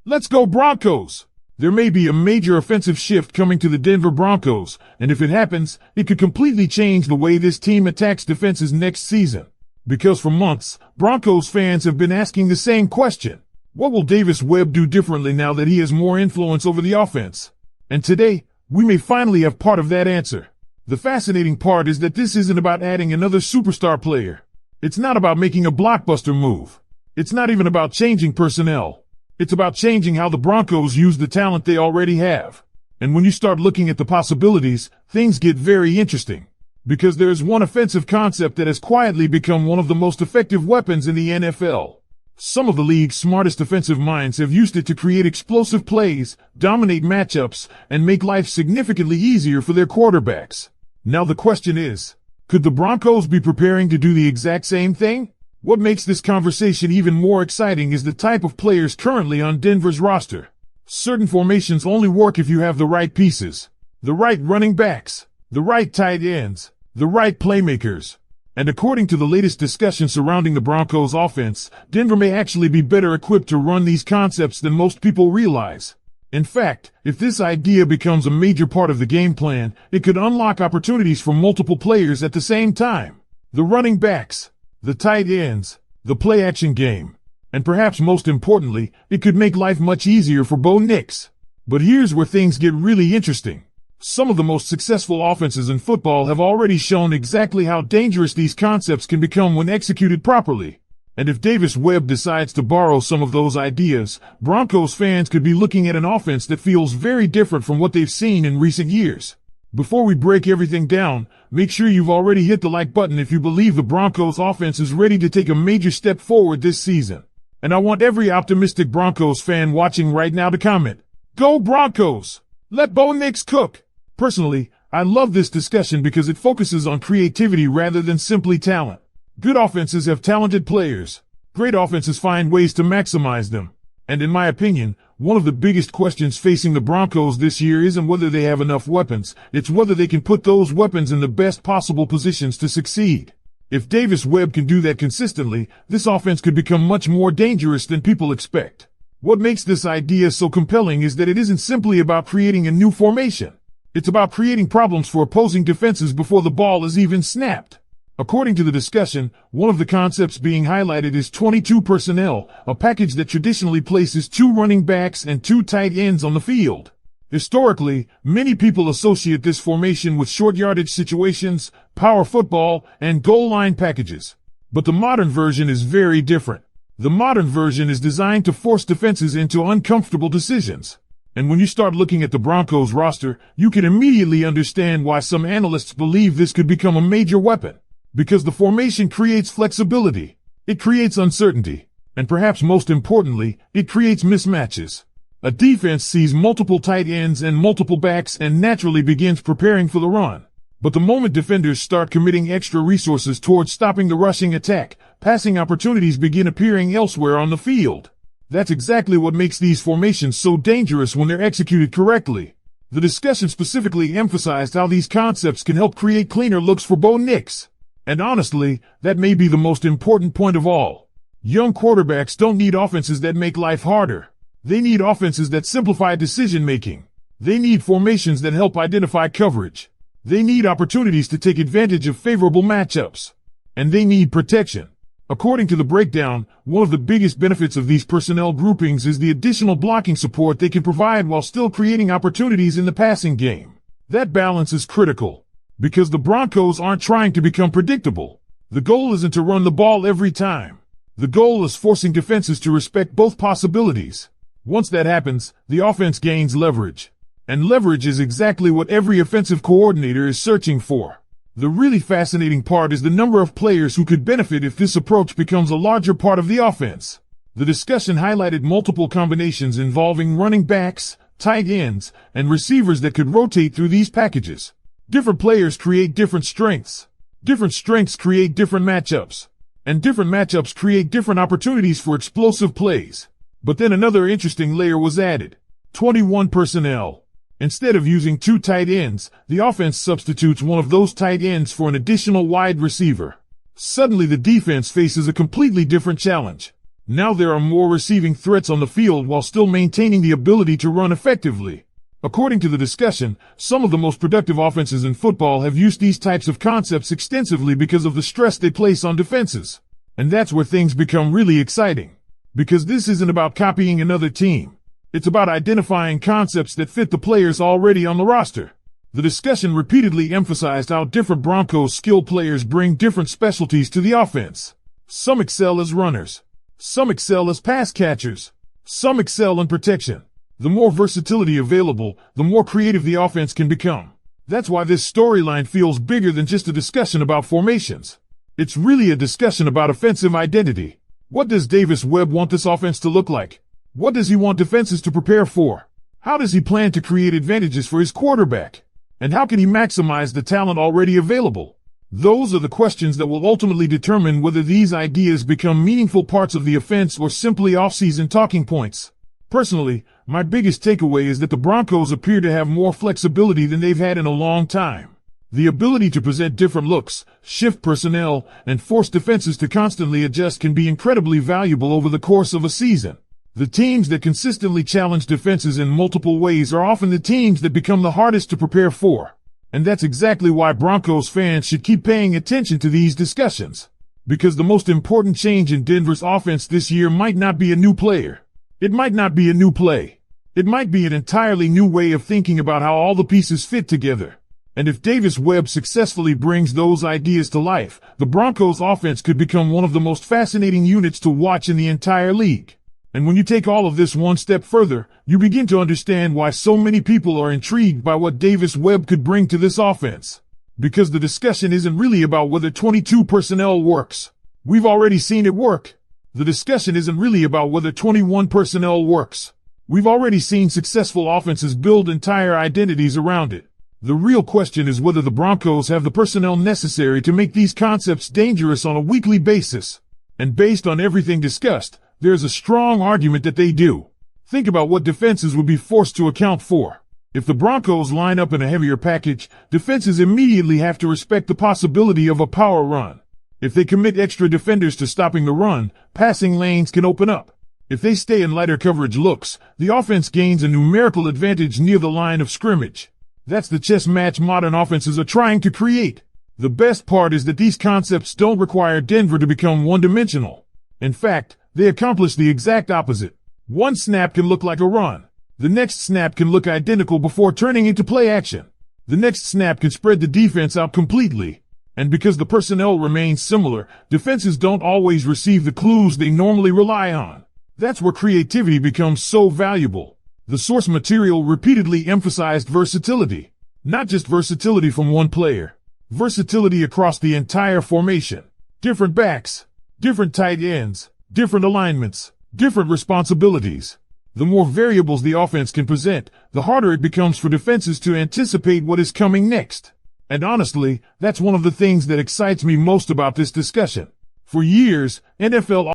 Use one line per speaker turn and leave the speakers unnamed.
Let's go Broncos! There may be a major offensive shift coming to the Denver Broncos, and if it happens, it could completely change the way this team attacks defenses next season. Because for months, Broncos fans have been asking the same question. What will Davis Webb do differently now that he has more influence over the offense? And today, we may finally have part of that answer. The fascinating part is that this isn't about adding another superstar player. It's not about making a blockbuster move. It's not even about changing personnel. It's about changing how the Broncos use the talent they already have. And when you start looking at the possibilities, things get very interesting. Because there's one offensive concept that has quietly become one of the most effective weapons in the NFL. Some of the league's smartest offensive minds have used it to create explosive plays, dominate matchups, and make life significantly easier for their quarterbacks. Now the question is, could the Broncos be preparing to do the exact same thing? What makes this conversation even more exciting is the type of players currently on Denver's roster. Certain formations only work if you have the right pieces, the right running backs, the right tight ends, the right playmakers. And according to the latest discussion surrounding the Broncos offense, Denver may actually be better equipped to run these concepts than most people realize. In fact, if this idea becomes a major part of the game plan, it could unlock opportunities for multiple players at the same time. The running backs, the tight ends, the play-action game. And perhaps most importantly, it could make life much easier for Bo Nix. But here's where things get really interesting. Some of the most successful offenses in football have already shown exactly how dangerous these concepts can become when executed properly. And if Davis Webb decides to borrow some of those ideas, Broncos fans could be looking at an offense that feels very different from what they've seen in recent years. Before we break everything down, make sure you've already hit the like button if you believe the Broncos offense is ready to take a major step forward this season. And I want every optimistic Broncos fan watching right now to comment, "Go Broncos! Let Bo Nix cook!" Personally, I love this discussion because it focuses on creativity rather than simply talent. Good offenses have talented players. Great offenses find ways to maximize them. And in my opinion, one of the biggest questions facing the Broncos this year isn't whether they have enough weapons, it's whether they can put those weapons in the best possible positions to succeed. If Davis Webb can do that consistently, this offense could become much more dangerous than people expect. What makes this idea so compelling is that it isn't simply about creating a new formation. It's about creating problems for opposing defenses before the ball is even snapped. According to the discussion, one of the concepts being highlighted is 22 personnel, a package that traditionally places 2 running backs and 2 tight ends on the field. Historically, many people associate this formation with short yardage situations, power football, and goal line packages. But the modern version is very different. The modern version is designed to force defenses into uncomfortable decisions. And when you start looking at the Broncos roster, you can immediately understand why some analysts believe this could become a major weapon. Because the formation creates flexibility, it creates uncertainty, and perhaps most importantly, it creates mismatches. A defense sees multiple tight ends and multiple backs and naturally begins preparing for the run. But the moment defenders start committing extra resources towards stopping the rushing attack, passing opportunities begin appearing elsewhere on the field. That's exactly what makes these formations so dangerous when they're executed correctly. The discussion specifically emphasized how these concepts can help create cleaner looks for Bo Nix. And honestly, that may be the most important point of all. Young quarterbacks don't need offenses that make life harder. They need offenses that simplify decision-making. They need formations that help identify coverage. They need opportunities to take advantage of favorable matchups. And they need protection. According to the breakdown, one of the biggest benefits of these personnel groupings is the additional blocking support they can provide while still creating opportunities in the passing game. That balance is critical. Because the Broncos aren't trying to become predictable. The goal isn't to run the ball every time. The goal is forcing defenses to respect both possibilities. Once that happens, the offense gains leverage. And leverage is exactly what every offensive coordinator is searching for. The really fascinating part is the number of players who could benefit if this approach becomes a larger part of the offense. The discussion highlighted multiple combinations involving running backs, tight ends, and receivers that could rotate through these packages. Different players create different strengths. Different strengths create different matchups. And different matchups create different opportunities for explosive plays. But then another interesting layer was added. 21 personnel. Instead of using 2 tight ends, the offense substitutes one of those tight ends for an additional wide receiver. Suddenly the defense faces a completely different challenge. Now there are more receiving threats on the field while still maintaining the ability to run effectively. According to the discussion, some of the most productive offenses in football have used these types of concepts extensively because of the stress they place on defenses. And that's where things become really exciting. Because this isn't about copying another team. It's about identifying concepts that fit the players already on the roster. The discussion repeatedly emphasized how different Broncos skilled players bring different specialties to the offense. Some excel as runners. Some excel as pass catchers. Some excel in protection. The more versatility available, the more creative the offense can become. That's why this storyline feels bigger than just a discussion about formations. It's really a discussion about offensive identity. What does Davis Webb want this offense to look like? What does he want defenses to prepare for? How does he plan to create advantages for his quarterback? And how can he maximize the talent already available? Those are the questions that will ultimately determine whether these ideas become meaningful parts of the offense or simply offseason talking points. Personally, my biggest takeaway is that the Broncos appear to have more flexibility than they've had in a long time. The ability to present different looks, shift personnel, and force defenses to constantly adjust can be incredibly valuable over the course of a season. The teams that consistently challenge defenses in multiple ways are often the teams that become the hardest to prepare for. And that's exactly why Broncos fans should keep paying attention to these discussions. Because the most important change in Denver's offense this year might not be a new player. It might not be a new play. It might be an entirely new way of thinking about how all the pieces fit together. And if Davis Webb successfully brings those ideas to life, the Broncos offense could become one of the most fascinating units to watch in the entire league. And when you take all of this one step further, you begin to understand why so many people are intrigued by what Davis Webb could bring to this offense. Because the discussion isn't really about whether 22 personnel works. We've already seen it work. The discussion isn't really about whether 21 personnel works. We've already seen successful offenses build entire identities around it. The real question is whether the Broncos have the personnel necessary to make these concepts dangerous on a weekly basis. And based on everything discussed, there's a strong argument that they do. Think about what defenses would be forced to account for. If the Broncos line up in a heavier package, defenses immediately have to respect the possibility of a power run. If they commit extra defenders to stopping the run, passing lanes can open up. If they stay in lighter coverage looks, the offense gains a numerical advantage near the line of scrimmage. That's the chess match modern offenses are trying to create. The best part is that these concepts don't require Denver to become one-dimensional. In fact, they accomplish the exact opposite. One snap can look like a run. The next snap can look identical before turning into play action. The next snap can spread the defense out completely. And because the personnel remains similar, defenses don't always receive the clues they normally rely on. That's where creativity becomes so valuable. The source material repeatedly emphasized versatility. Not just versatility from one player. Versatility across the entire formation. Different backs, different tight ends, different alignments, different responsibilities. The more variables the offense can present, the harder it becomes for defenses to anticipate what is coming next. And honestly, that's one of the things that excites me most about this discussion. For years, NFL